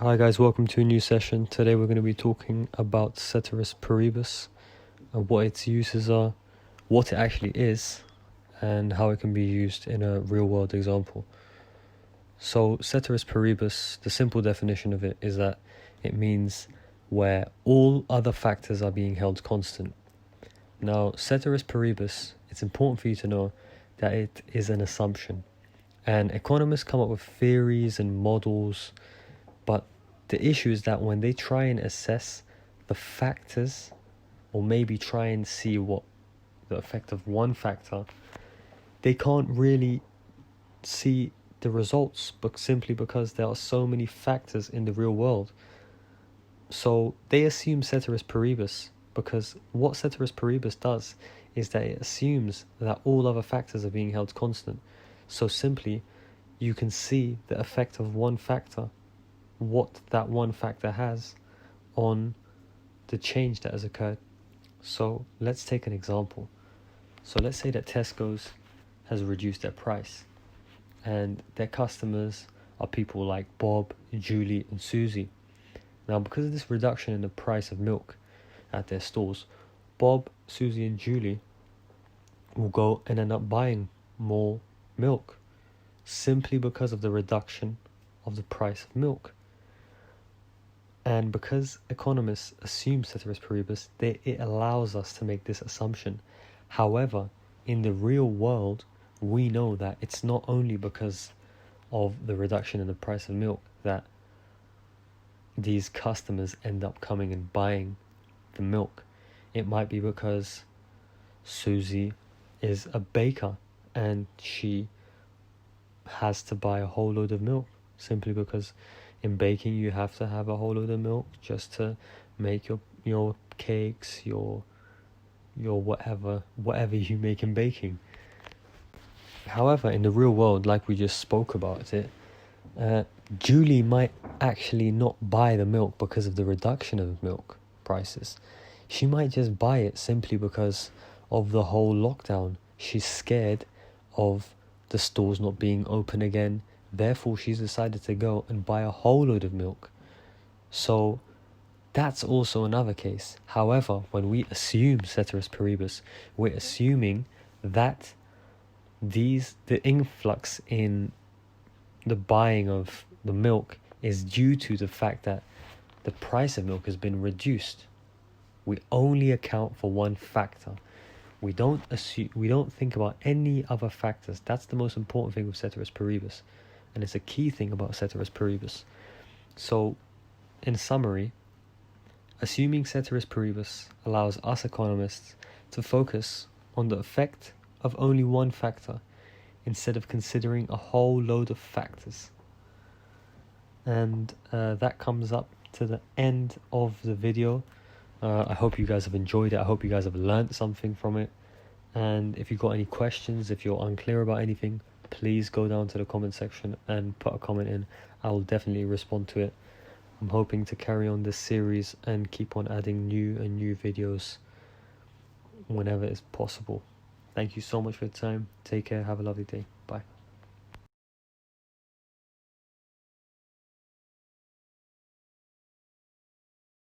Hi guys, welcome to a new session. Today we're going to be talking about Ceteris Paribus and what its uses are, what it actually is, and how it can be used in a real-world example. So Ceteris Paribus, the simple definition of it is that it means where all other factors are being held constant. Now, Ceteris Paribus, it's important for you to know that it is an assumption. And economists come up with theories and models, but the issue is that when they try and assess the factors, or maybe try and see what the effect of one factor, they can't really see the results, but simply because there are so many factors in the real world. So they assume Ceteris Paribus, because what Ceteris Paribus does is that it assumes that all other factors are being held constant. So simply, you can see the effect of one factor, what that one factor has on the change that has occurred. So let's take an example. So let's say that Tesco's has reduced their price, and their customers are people like Bob, Julie and Susie. Now, because of this reduction in the price of milk at their stores, Bob, Susie and Julie will go and end up buying more milk simply because of the reduction of the price of milk. And because economists assume Ceteris Paribus, it allows us to make this assumption. However, in the real world, we know that it's not only because of the reduction in the price of milk that these customers end up coming and buying the milk. It might be because Susie is a baker and she has to buy a whole load of milk simply because in baking you have to have a whole load of milk just to make your cakes, your whatever you make in baking. However, in the real world, like we just spoke about it, Julie might actually not buy the milk because of the reduction of milk prices. She might just buy it simply because of the whole lockdown. She's scared of the stores not being open again. Therefore, she's decided to go and buy a whole load of milk. So that's also another case. However, when we assume Ceteris Paribus, we're assuming that the influx in the buying of the milk is due to the fact that the price of milk has been reduced. We only account for one factor. We don't think about any other factors. That's the most important thing with Ceteris Paribus. And it's a key thing about Ceteris Paribus. So, in summary, assuming Ceteris Paribus allows us economists to focus on the effect of only one factor instead of considering a whole load of factors. And that comes up to the end of the video. I hope you guys have enjoyed it. I hope you guys have learned something from it. And if you've got any questions, if you're unclear about anything, please go down to the comment section and put a comment in. I will definitely respond to it. I'm hoping to carry on this series and keep on adding new videos whenever it's possible. Thank you so much for your time. Take care. Have a lovely day.